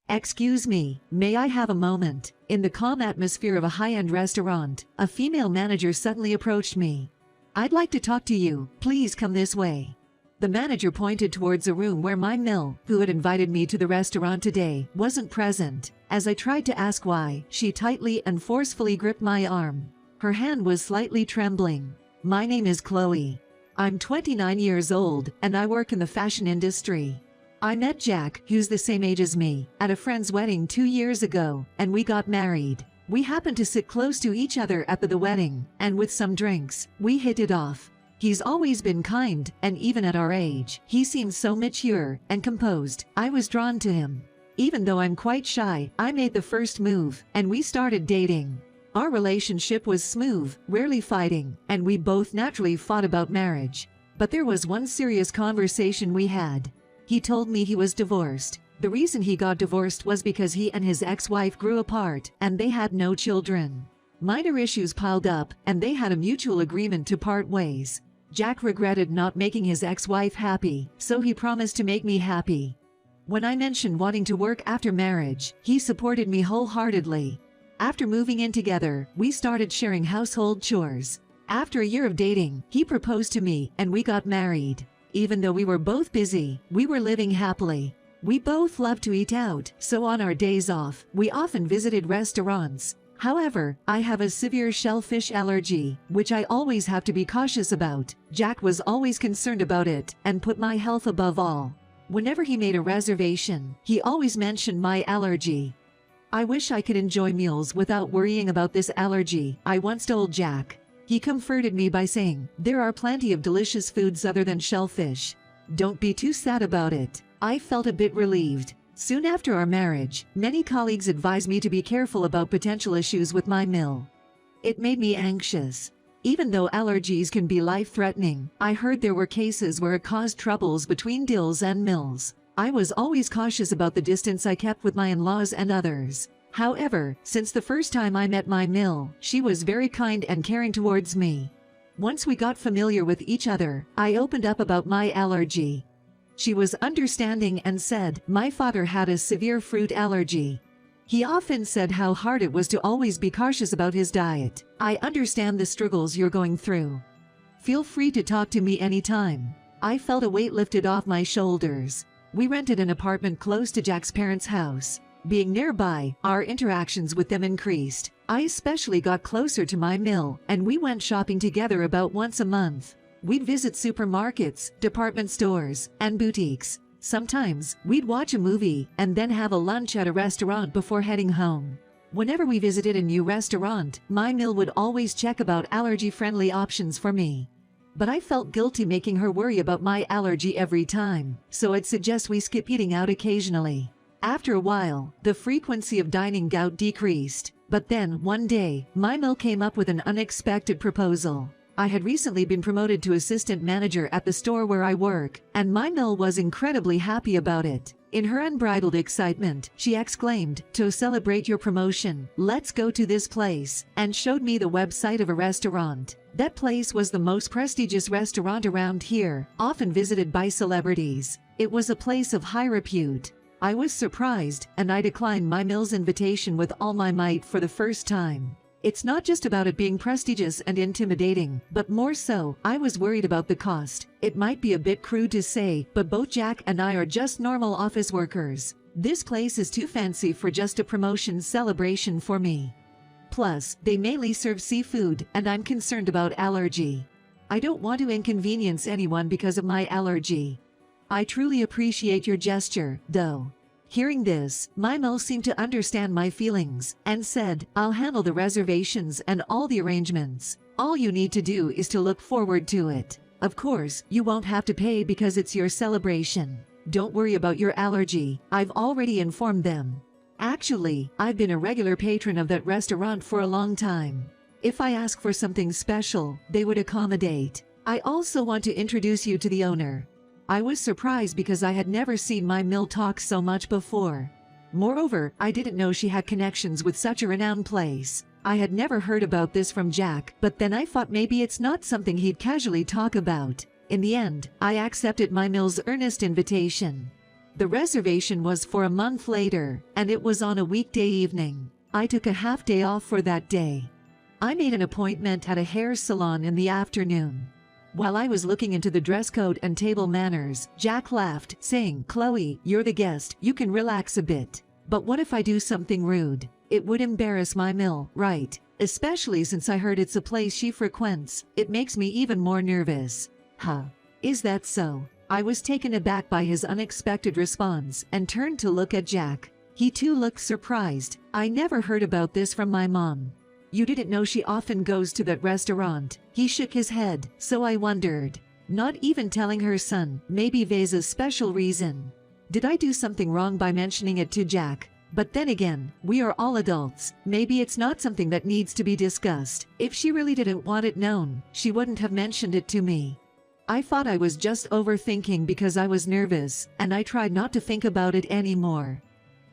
Excuse me, may I have a moment? In the calm atmosphere of a high-end restaurant, a female manager suddenly approached me. I'd like to talk to you, please come this way. The manager pointed towards a room where my Mil, who had invited me to the restaurant today, wasn't present. As I tried to ask why, she tightly and forcefully gripped my arm. Her hand was slightly trembling. My name is Chloe. I'm 29 years old, and I work in the fashion industry. I met Jack, who's the same age as me, at a friend's wedding 2 years ago, and we got married. We happened to sit close to each other at the wedding, and with some drinks, we hit it off. He's always been kind, and even at our age, he seems so mature and composed. I was drawn to him. Even though I'm quite shy, I made the first move, and we started dating. Our relationship was smooth, rarely fighting, and we both naturally fought about marriage. But there was one serious conversation we had. He told me he was divorced. The reason he got divorced was because he and his ex-wife grew apart, and they had no children. Minor issues piled up, and they had a mutual agreement to part ways. Jack regretted not making his ex-wife happy, so he promised to make me happy. When I mentioned wanting to work after marriage, he supported me wholeheartedly. After moving in together, we started sharing household chores. After a year of dating, he proposed to me, and we got married. Even though we were both busy, we were living happily. We both loved to eat out, so on our days off, we often visited restaurants. However, I have a severe shellfish allergy, which I always have to be cautious about. Jack was always concerned about it, and put my health above all. Whenever he made a reservation, he always mentioned my allergy. I wish I could enjoy meals without worrying about this allergy, I once told Jack. He comforted me by saying, there are plenty of delicious foods other than shellfish. Don't be too sad about it. I felt a bit relieved. Soon after our marriage, many colleagues advised me to be careful about potential issues with my Mil. It made me anxious. Even though allergies can be life-threatening, I heard there were cases where it caused troubles between Dills and Mills. I was always cautious about the distance I kept with my in-laws and others. However, since the first time I met my Mil, she was very kind and caring towards me. Once we got familiar with each other, I opened up about my allergy. She was understanding and said, my father had a severe fruit allergy. He often said how hard it was to always be cautious about his diet. I understand the struggles you're going through. Feel free to talk to me anytime. I felt a weight lifted off my shoulders. We rented an apartment close to Jack's parents' house. Being nearby, our interactions with them increased. I especially got closer to my Mil, and we went shopping together about once a month. We'd visit supermarkets, department stores, and boutiques. Sometimes, we'd watch a movie, and then have a lunch at a restaurant before heading home. Whenever we visited a new restaurant, my Mil would always check about allergy-friendly options for me. But I felt guilty making her worry about my allergy every time, so I'd suggest we skip eating out occasionally. After a while, the frequency of dining out decreased. But then, one day, my Mil came up with an unexpected proposal. I had recently been promoted to assistant manager at the store where I work, and my Mil was incredibly happy about it. In her unbridled excitement, she exclaimed, "To celebrate your promotion, let's go to this place," and showed me the website of a restaurant. That place was the most prestigious restaurant around here, often visited by celebrities. It was a place of high repute. I was surprised, and I declined my Mil's invitation with all my might for the first time. It's not just about it being prestigious and intimidating, but more so, I was worried about the cost. It might be a bit crude to say, but both Jack and I are just normal office workers. This place is too fancy for just a promotion celebration for me. Plus, they mainly serve seafood, and I'm concerned about allergy. I don't want to inconvenience anyone because of my allergy. I truly appreciate your gesture, though. Hearing this, my Mil seemed to understand my feelings, and said, I'll handle the reservations and all the arrangements. All you need to do is to look forward to it. Of course, you won't have to pay because it's your celebration. Don't worry about your allergy, I've already informed them. Actually, I've been a regular patron of that restaurant for a long time. If I ask for something special, they would accommodate. I also want to introduce you to the owner. I was surprised because I had never seen my Mil talk so much before. Moreover, I didn't know she had connections with such a renowned place. I had never heard about this from Jack, but then I thought maybe it's not something he'd casually talk about. In the end, I accepted my Mil's earnest invitation. The reservation was for a month later, and it was on a weekday evening. I took a half day off for that day. I made an appointment at a hair salon in the afternoon. While I was looking into the dress code and table manners, Jack laughed, saying, "Chloe, you're the guest, you can relax a bit. But what if I do something rude? It would embarrass my mill, right? Especially since I heard it's a place she frequents. It makes me even more nervous." Huh. Is that so? I was taken aback by his unexpected response and turned to look at Jack. He too looked surprised. "I never heard about this from my mom." "You didn't know she often goes to that restaurant?" He shook his head, so I wondered. Not even telling her son, maybe there's a special reason. Did I do something wrong by mentioning it to Jack? But then again, we are all adults. Maybe it's not something that needs to be discussed. If she really didn't want it known, she wouldn't have mentioned it to me. I thought I was just overthinking because I was nervous, and I tried not to think about it anymore.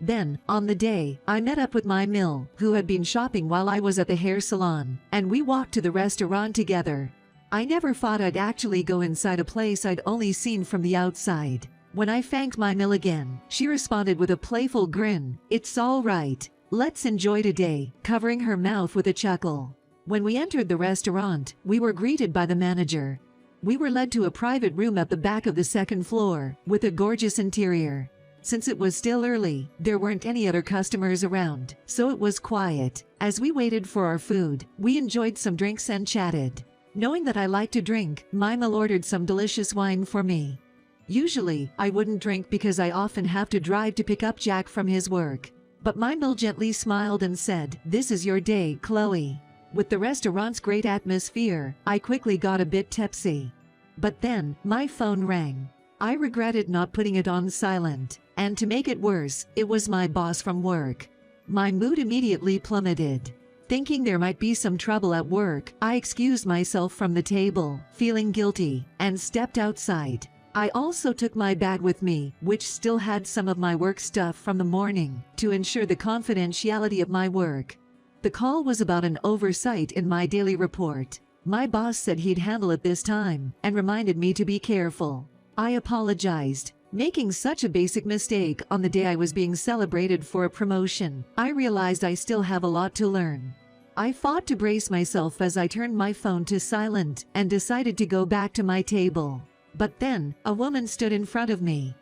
Then, on the day, I met up with my mill, who had been shopping while I was at the hair salon, and we walked to the restaurant together. I never thought I'd actually go inside a place I'd only seen from the outside. When I thanked my mill again, she responded with a playful grin. "It's all right. Let's enjoy today," covering her mouth with a chuckle. When we entered the restaurant, we were greeted by the manager. We were led to a private room at the back of the second floor, with a gorgeous interior. Since it was still early, there weren't any other customers around, so it was quiet. As we waited for our food, we enjoyed some drinks and chatted. Knowing that I like to drink, my mill ordered some delicious wine for me. Usually, I wouldn't drink because I often have to drive to pick up Jack from his work. But my mill gently smiled and said, "This is your day, Chloe." With the restaurant's great atmosphere, I quickly got a bit tipsy. But then, my phone rang. I regretted not putting it on silent, and to make it worse, it was my boss from work. My mood immediately plummeted. Thinking there might be some trouble at work, I excused myself from the table, feeling guilty, and stepped outside. I also took my bag with me, which still had some of my work stuff from the morning, to ensure the confidentiality of my work. The call was about an oversight in my daily report. My boss said he'd handle it this time, and reminded me to be careful. I apologized. Making such a basic mistake on the day I was being celebrated for a promotion, I realized I still have a lot to learn. I fought to brace myself as I turned my phone to silent and decided to go back to my table. But then, a woman stood in front of me.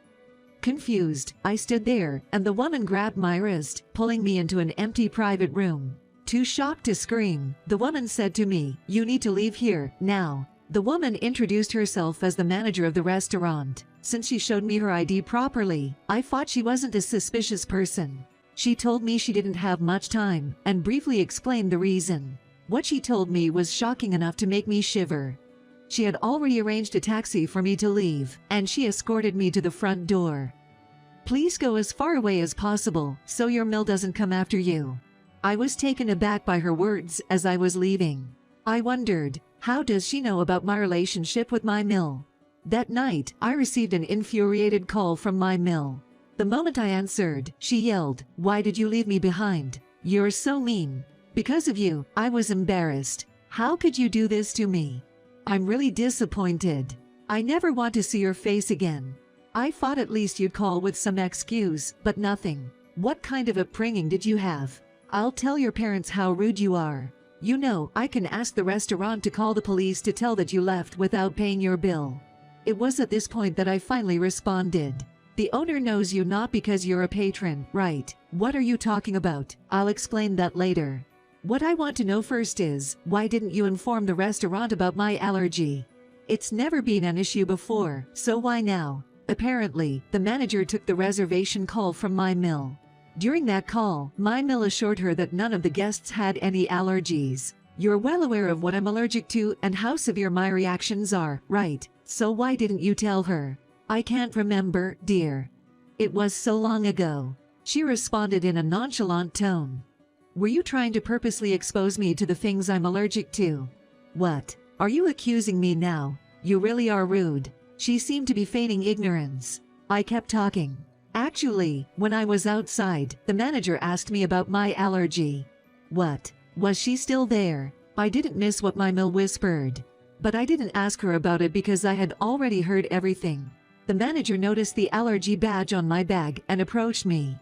Confused, I stood there, and the woman grabbed my wrist, pulling me into an empty private room. Too shocked to scream, the woman said to me, "You need to leave here, now." The woman introduced herself as the manager of the restaurant. Since she showed me her ID properly, I thought she wasn't a suspicious person. She told me she didn't have much time, and briefly explained the reason. What she told me was shocking enough to make me shiver. She had already arranged a taxi for me to leave, and she escorted me to the front door. "Please go as far away as possible, so your mill doesn't come after you." I was taken aback by her words as I was leaving. I wondered, how does she know about my relationship with my mill? That night, I received an infuriated call from my mill. The moment I answered, she yelled, "Why did you leave me behind? You're so mean." "Because of you, I was embarrassed. How could you do this to me? I'm really disappointed. I never want to see your face again." I thought at least you'd call with some excuse, but nothing. "What kind of upbringing did you have? I'll tell your parents how rude you are. You know, I can ask the restaurant to call the police to tell that you left without paying your bill." It was at this point that I finally responded. "The owner knows you not because you're a patron, right? What are you talking about? I'll explain that later. What I want to know first is, why didn't you inform the restaurant about my allergy? It's never been an issue before, so why now?" Apparently, the manager took the reservation call from my mill. During that call, my mill assured her that none of the guests had any allergies. "You're well aware of what I'm allergic to and how severe my reactions are, right? So why didn't you tell her?" "I can't remember, dear. It was so long ago." She responded in a nonchalant tone. "Were you trying to purposely expose me to the things I'm allergic to?" "What? Are you accusing me now? You really are rude." She seemed to be feigning ignorance. I kept talking. "Actually, when I was outside, the manager asked me about my allergy." "What? Was she still there?" I didn't miss what my mill whispered. But I didn't ask her about it because I had already heard everything. The manager noticed the allergy badge on my bag and approached me.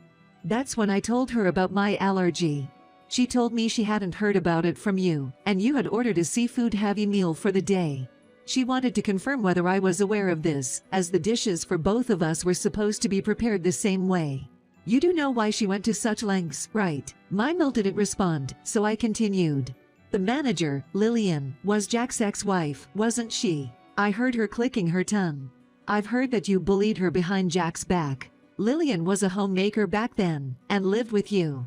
That's when I told her about my allergy. She told me she hadn't heard about it from you, and you had ordered a seafood-heavy meal for the day. She wanted to confirm whether I was aware of this, as the dishes for both of us were supposed to be prepared the same way. You do know why she went to such lengths, right? My Mill didn't respond, so I continued. The manager, Lillian, was Jack's ex-wife, wasn't she? I heard her clicking her tongue. I've heard that you bullied her behind Jack's back. Lillian was a homemaker back then, and lived with you.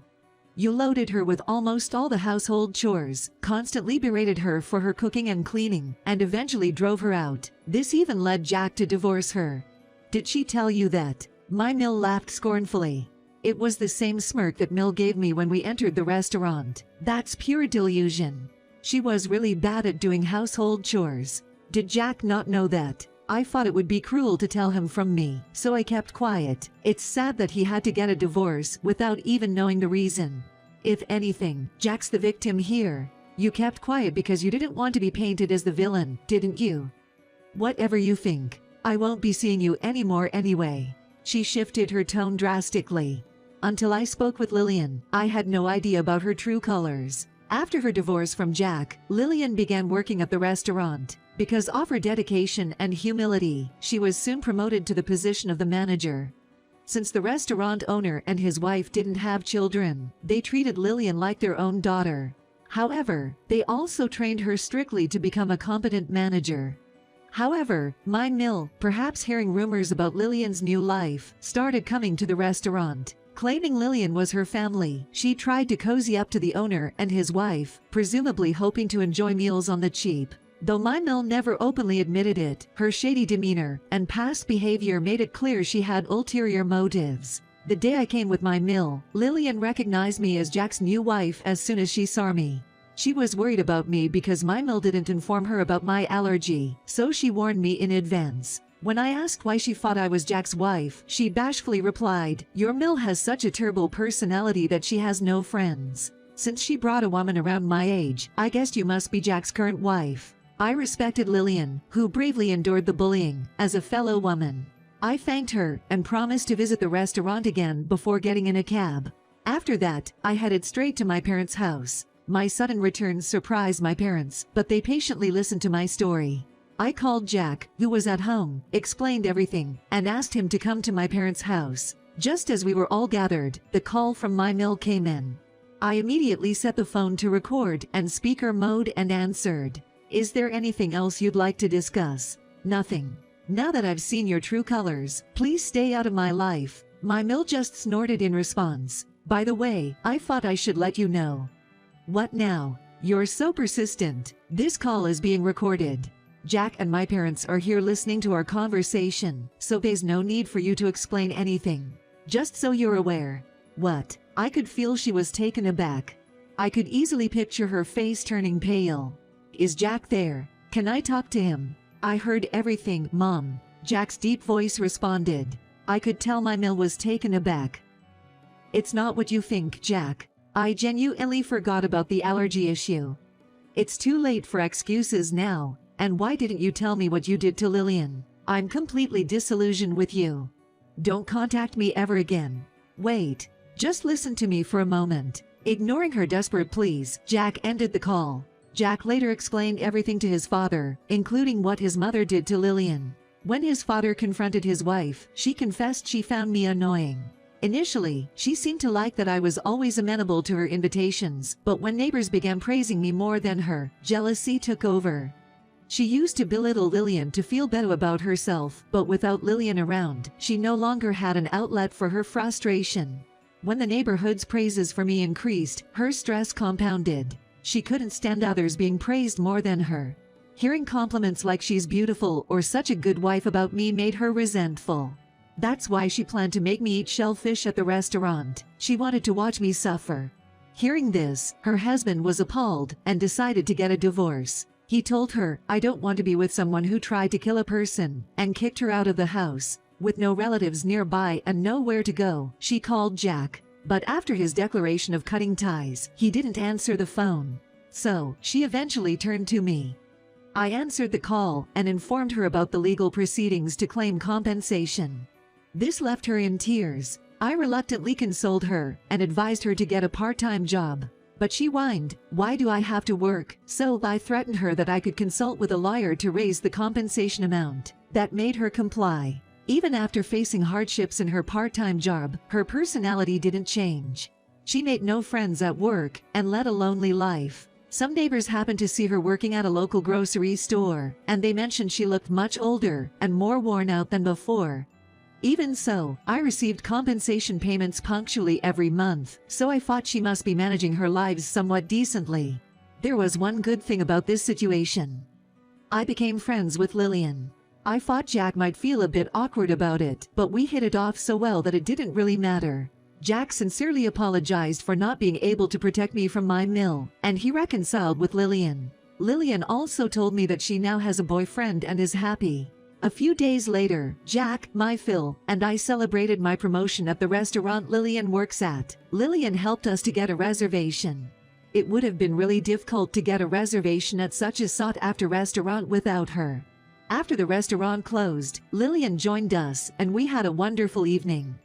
You loaded her with almost all the household chores, constantly berated her for her cooking and cleaning, and eventually drove her out. This even led Jack to divorce her. Did she tell you that? My Mill laughed scornfully. It was the same smirk that Mill gave me when we entered the restaurant. That's pure delusion. She was really bad at doing household chores. Did Jack not know that? I thought it would be cruel to tell him from me, so I kept quiet. It's sad that he had to get a divorce without even knowing the reason. If anything, Jack's the victim here. You kept quiet because you didn't want to be painted as the villain, didn't you? Whatever you think, I won't be seeing you anymore anyway. She shifted her tone drastically. Until I spoke with Lillian, I had no idea about her true colors. After her divorce from Jack, Lillian began working at the restaurant. Because of her dedication and humility, she was soon promoted to the position of the manager. Since the restaurant owner and his wife didn't have children, they treated Lillian like their own daughter. However, they also trained her strictly to become a competent manager. However, My Mill, perhaps hearing rumors about Lillian's new life, started coming to the restaurant. Claiming Lillian was her family, she tried to cozy up to the owner and his wife, presumably hoping to enjoy meals on the cheap. Though My Mill never openly admitted it, her shady demeanor and past behavior made it clear she had ulterior motives. The day I came with My Mill, Lillian recognized me as Jack's new wife as soon as she saw me. She was worried about me because My Mill didn't inform her about my allergy, so she warned me in advance. When I asked why she thought I was Jack's wife, she bashfully replied, "Your Mill has such a terrible personality that she has no friends. Since she brought a woman around my age, I guessed you must be Jack's current wife." I respected Lillian, who bravely endured the bullying, as a fellow woman. I thanked her and promised to visit the restaurant again before getting in a cab. After that, I headed straight to my parents' house. My sudden return surprised my parents, but they patiently listened to my story. I called Jack, who was at home, explained everything, and asked him to come to my parents' house. Just as we were all gathered, the call from My Mill came in. I immediately set the phone to record and speaker mode and answered. "Is there anything else you'd like to discuss?" "Nothing. Now that I've seen your true colors, please stay out of my life." My Mill just snorted in response. "By the way, I thought I should let you know." "What now? You're so persistent. This call is being recorded. Jack and my parents are here listening to our conversation, so there's no need for you to explain anything. Just so you're aware." "What?" I could feel she was taken aback. I could easily picture her face turning pale. "Is Jack there? Can I talk to him?" "I heard everything, Mom," Jack's deep voice responded. I could tell My Mill was taken aback. "It's not what you think, Jack. I genuinely forgot about the allergy issue. It's too late for excuses now. And why didn't you tell me what you did to Lillian? I'm completely disillusioned with you. Don't contact me ever again." "Wait. Just listen to me for a moment." Ignoring her desperate pleas, Jack ended the call. Jack later explained everything to his father, including what his mother did to Lillian. When his father confronted his wife, she confessed she found me annoying. Initially, she seemed to like that I was always amenable to her invitations, but when neighbors began praising me more than her, jealousy took over. She used to belittle Lillian to feel better about herself, but without Lillian around, she no longer had an outlet for her frustration. When the neighborhood's praises for me increased, her stress compounded. She couldn't stand others being praised more than her. Hearing compliments like she's beautiful or such a good wife about me made her resentful. That's why she planned to make me eat shellfish at the restaurant. She wanted to watch me suffer. Hearing this, her husband was appalled and decided to get a divorce. He told her, "I don't want to be with someone who tried to kill a person," and kicked her out of the house. With no relatives nearby and nowhere to go, she called Jack. But after his declaration of cutting ties, he didn't answer the phone. So, she eventually turned to me. I answered the call and informed her about the legal proceedings to claim compensation. This left her in tears. I reluctantly consoled her and advised her to get a part-time job. But she whined, "Why do I have to work?" So I threatened her that I could consult with a lawyer to raise the compensation amount. That made her comply. Even after facing hardships in her part-time job, her personality didn't change. She made no friends at work and led a lonely life. Some neighbors happened to see her working at a local grocery store, and they mentioned she looked much older and more worn out than before. Even so, I received compensation payments punctually every month, so I thought she must be managing her lives somewhat decently. There was one good thing about this situation. I became friends with Lillian. I thought Jack might feel a bit awkward about it, but we hit it off so well that it didn't really matter. Jack sincerely apologized for not being able to protect me from my mill, and he reconciled with Lillian. Lillian also told me that she now has a boyfriend and is happy. A few days later, Jack, my Phil, and I celebrated my promotion at the restaurant Lillian works at. Lillian helped us to get a reservation. It would have been really difficult to get a reservation at such a sought-after restaurant without her. After the restaurant closed, Lillian joined us and we had a wonderful evening.